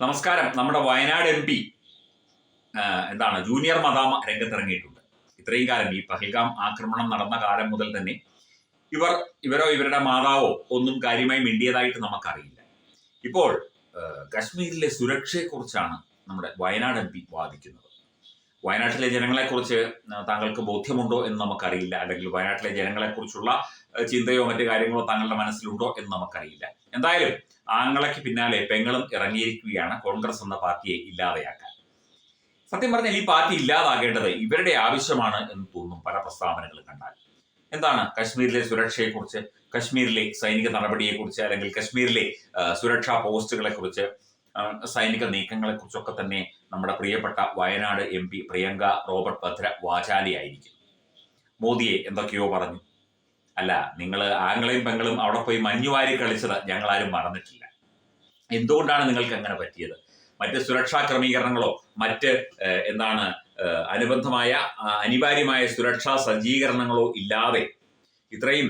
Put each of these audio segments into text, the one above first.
നമസ്കാരം. നമ്മുടെ Wayanad MP junior മദാമ രംഗത്തിറങ്ങിയിട്ടുണ്ട്. ഇത്രയും കാലം ഈ പഹൽഗാം ആക്രമണം നടന്ന കാലം മുതൽ തന്നെ ഇവരോ ഇവരുടെ മാതാവോ ഒന്നും കാര്യമായി മിണ്ടിയതായിട്ട് നമുക്കറിയില്ല. ഇപ്പോൾ കശ്മീരിലെ സുരക്ഷയെക്കുറിച്ചാണ് നമ്മുടെ വയനാട് MP വാദിക്കുന്നത്. വയനാട്ടിലെ ജനങ്ങളെക്കുറിച്ച് താങ്കൾക്ക് ബോധ്യമുണ്ടോ എന്ന് നമുക്കറിയില്ല, അല്ലെങ്കിൽ വയനാട്ടിലെ ജനങ്ങളെക്കുറിച്ചുള്ള ചിന്തയോ മറ്റു കാര്യങ്ങളോ താങ്കളുടെ മനസ്സിലുണ്ടോ എന്ന് നമുക്കറിയില്ല. എന്തായാലും ആങ്ങളയ്ക്ക് പിന്നാലെ പെങ്ങളും ഇറങ്ങിയിരിക്കുകയാണ് കോൺഗ്രസ് എന്ന പാർട്ടിയെ ഇല്ലാതെയാക്കാൻ. സത്യം പറഞ്ഞാൽ ഈ പാർട്ടി ഇല്ലാതാകേണ്ടത് ഇവരുടെ ആവശ്യമാണ് എന്ന് തോന്നും പല പ്രസ്താവനകളും കണ്ടാൽ. എന്താണ് കശ്മീരിലെ സുരക്ഷയെക്കുറിച്ച്, കശ്മീരിലെ സൈനിക നടപടിയെക്കുറിച്ച്, അല്ലെങ്കിൽ കശ്മീരിലെ സുരക്ഷാ പോസ്റ്റുകളെ കുറിച്ച്, സൈനിക നീക്കങ്ങളെ കുറിച്ചൊക്കെ തന്നെ നമ്മുടെ പ്രിയപ്പെട്ട വയനാട് MP പ്രിയങ്ക റോബർട്ട് വദ്ര വാചാലിയായിരിക്കും. മോദിയെ എന്തൊക്കെയോ പറഞ്ഞു. അല്ല, നിങ്ങൾ ആങ്ങളെയും പെങ്ങളും അവിടെ പോയി മഞ്ഞുവാരി കളിച്ചത് ഞങ്ങളാരും മറന്നിട്ടില്ല. എന്തുകൊണ്ടാണ് നിങ്ങൾക്ക് അങ്ങനെ പറ്റിയത്? മറ്റ് സുരക്ഷാ ക്രമീകരണങ്ങളോ മറ്റ് അനുബന്ധമായ അനിവാര്യമായ സുരക്ഷാ സജ്ജീകരണങ്ങളോ ഇല്ലാതെ ഇത്രയും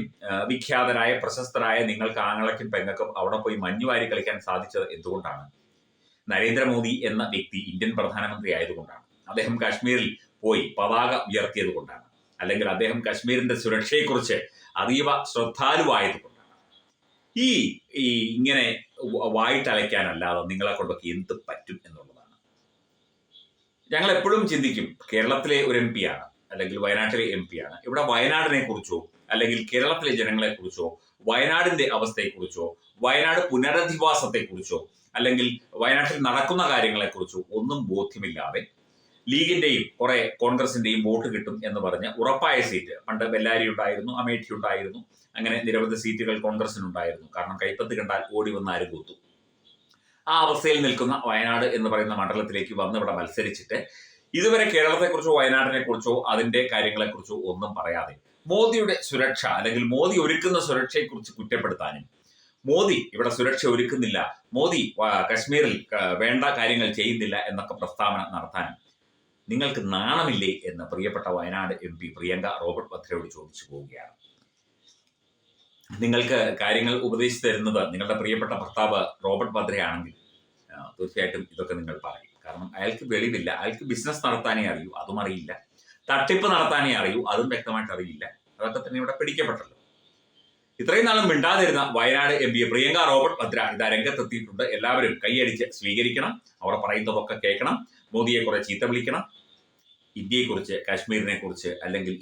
വിഖ്യാതരായ പ്രശസ്തരായ നിങ്ങൾക്ക് ആങ്ങളയ്ക്കും പെങ്ങൾക്കും അവിടെ പോയി മഞ്ഞുവാരി കളിക്കാൻ സാധിച്ചത് എന്തുകൊണ്ടാണ്? നരേന്ദ്രമോദി എന്ന വ്യക്തി ഇന്ത്യൻ പ്രധാനമന്ത്രി ആയതുകൊണ്ടാണ്. അദ്ദേഹം കാശ്മീരിൽ പോയി പതാക ഉയർത്തിയത് കൊണ്ടാണ്. അല്ലെങ്കിൽ അദ്ദേഹം കശ്മീരിന്റെ സുരക്ഷയെക്കുറിച്ച് അതീവ ശ്രദ്ധാലുവായതുകൊണ്ടാണ്. ഈ ഇങ്ങനെ വായിട്ടലയ്ക്കാനല്ലാതെ നിങ്ങളെ കൊണ്ടൊക്കെ എന്ത് പറ്റും എന്നുള്ളതാണ്. ഞങ്ങൾ എപ്പോഴും ചിന്തിക്കും, കേരളത്തിലെ ഒരു MP ആണ്, അല്ലെങ്കിൽ വയനാട്ടിലെ MP ആണ്. ഇവിടെ വയനാടിനെ കുറിച്ചോ അല്ലെങ്കിൽ കേരളത്തിലെ ജനങ്ങളെ കുറിച്ചോ വയനാടിന്റെ അവസ്ഥയെക്കുറിച്ചോ വയനാട് പുനരധിവാസത്തെക്കുറിച്ചോ അല്ലെങ്കിൽ വയനാട്ടിൽ നടക്കുന്ന കാര്യങ്ങളെക്കുറിച്ചോ ഒന്നും ബോധ്യമില്ലാതെ ലീഗിന്റെയും കുറെ കോൺഗ്രസിന്റെയും വോട്ട് കിട്ടും എന്ന് പറഞ്ഞ് ഉറപ്പായ സീറ്റ്, പണ്ട് ബെല്ലാരി ഉണ്ടായിരുന്നു, അമേഠി ഉണ്ടായിരുന്നു, അങ്ങനെ നിരവധി സീറ്റുകൾ കോൺഗ്രസിനുണ്ടായിരുന്നു. കാരണം കൈപ്പത്ത് കണ്ടാൽ ഓടി വന്ന് ആരും കൂത്തു. ആ അവസ്ഥയിൽ നിൽക്കുന്ന വയനാട് എന്ന് പറയുന്ന മണ്ഡലത്തിലേക്ക് വന്ന് ഇവിടെ മത്സരിച്ചിട്ട് ഇതുവരെ കേരളത്തെക്കുറിച്ചോ വയനാടിനെ കുറിച്ചോ അതിന്റെ കാര്യങ്ങളെക്കുറിച്ചോ ഒന്നും പറയാതെ മോദിയുടെ സുരക്ഷ അല്ലെങ്കിൽ മോദി ഒരുക്കുന്ന സുരക്ഷയെക്കുറിച്ച് കുറ്റപ്പെടുത്താനും, മോദി ഇവിടെ സുരക്ഷ ഒരുക്കുന്നില്ല, മോദി കശ്മീരിൽ വേണ്ട കാര്യങ്ങൾ ചെയ്യുന്നില്ല എന്നൊക്കെ പ്രസ്താവന നടത്താനും നിങ്ങൾക്ക് നാണമില്ലേ എന്ന് പ്രിയപ്പെട്ട വയനാട് MP പ്രിയങ്ക റോബർട്ട് വദ്രയോട് ചോദിച്ചു പോവുകയാണ്. നിങ്ങൾക്ക് കാര്യങ്ങൾ ഉപദേശിച്ചു തരുന്നത് നിങ്ങളുടെ പ്രിയപ്പെട്ട ഭർത്താവ് റോബർട്ട് വദ്രയാണെങ്കിൽ തീർച്ചയായിട്ടും ഇതൊക്കെ നിങ്ങൾ പറയും. കാരണം അയാൾക്ക് വെളിവില്ല, അയാൾക്ക് ബിസിനസ് നടത്താനേ അറിയൂ, അതും അറിയില്ല. തട്ടിപ്പ് നടത്താനേ അറിയൂ, അതും വ്യക്തമായിട്ട് അറിയില്ല. അതൊക്കെ തന്നെ ഇവിടെ പിടിക്കപ്പെട്ടല്ലോ. ഇത്രയും നാളും മിണ്ടാതിരുന്ന വയനാട് MP പ്രിയങ്ക റോബർട്ട് വദ്ര ഇതാ രംഗത്തെത്തിയിട്ടുണ്ട്. എല്ലാവരും കൈയടിച്ച് സ്വീകരിക്കണം, അവർ പറയുന്നതൊക്കെ കേൾക്കണം, മോദിയെ കുറെ ചീത്ത വിളിക്കണം. ഇന്ത്യയെക്കുറിച്ച്, കാശ്മീരിനെ കുറിച്ച്, അല്ലെങ്കിൽ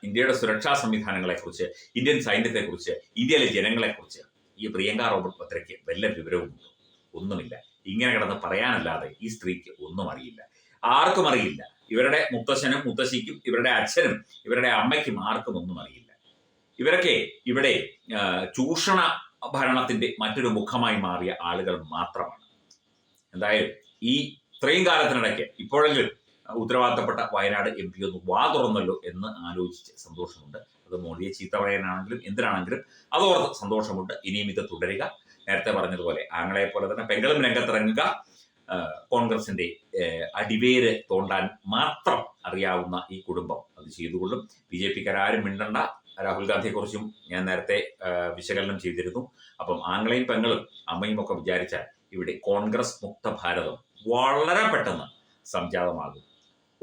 ഇന്ത്യയുടെ സുരക്ഷാ സംവിധാനങ്ങളെക്കുറിച്ച്, ഇന്ത്യൻ സൈന്യത്തെക്കുറിച്ച്, ഇന്ത്യയിലെ ജനങ്ങളെക്കുറിച്ച് ഈ പ്രിയങ്ക റോബർട്ട് വദ്രയ്ക്ക് വല്ല വിവരവുമുണ്ടോ? ഒന്നുമില്ല. ഇങ്ങനെ കിടന്ന് പറയാനല്ലാതെ ഈ സ്ത്രീക്ക് ഒന്നും അറിയില്ല, ആർക്കും അറിയില്ല. ഇവരുടെ മുത്തശ്ശനും മുത്തശ്ശിക്കും ഇവരുടെ അച്ഛനും ഇവരുടെ അമ്മയ്ക്കും ആർക്കും ഒന്നും അറിയില്ല. ഇവരൊക്കെ ഇവിടെ ചൂഷണ ഭരണത്തിന്റെ മറ്റൊരു മുഖമായി മാറിയ ആളുകൾ മാത്രമാണ്. എന്തായാലും ഈ ഇത്രയും കാലത്തിനിടയ്ക്ക് ഇപ്പോഴെങ്കിലും ഉത്തരവാദിത്തപ്പെട്ട വയനാട് MP ഒന്ന് വാ തുറന്നല്ലോ എന്ന് ആലോചിച്ച് സന്തോഷമുണ്ട്. അത് മോദിയെ ചീത്ത പറയാനാണെങ്കിലും എന്തിനാണെങ്കിലും അതോർത്ത് സന്തോഷമുണ്ട്. ഇനിയും ഇത് തുടരുക. നേരത്തെ പറഞ്ഞതുപോലെ ആങ്ങളെ പോലെ തന്നെ പെങ്ങളും രംഗത്തിറങ്ങുക. കോൺഗ്രസിന്റെ അടിവേര് തോണ്ടാൻ മാത്രം അറിയാവുന്ന ഈ കുടുംബം അത് ചെയ്തുകൊള്ളും. BJP-ക്കാരും മിണ്ടണ്ട. രാഹുൽ ഗാന്ധിയെക്കുറിച്ചും ഞാൻ നേരത്തെ വിശകലനം ചെയ്തിരുന്നു. അപ്പം ആങ്ങളെയും പെങ്ങളും അമ്മയും ഒക്കെ വിചാരിച്ചാൽ ഇവിടെ കോൺഗ്രസ് മുക്ത ഭാരതം വളരെ പെട്ടെന്ന് സംജാതമാകും.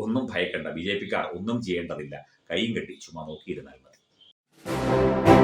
ഒന്നും ഭയക്കണ്ട. BJP-ക്കാർ ഒന്നും ചെയ്യേണ്ടതില്ല. കൈയും കെട്ടി ചുമ്മാ നോക്കിയിരുന്നാൽ മതി.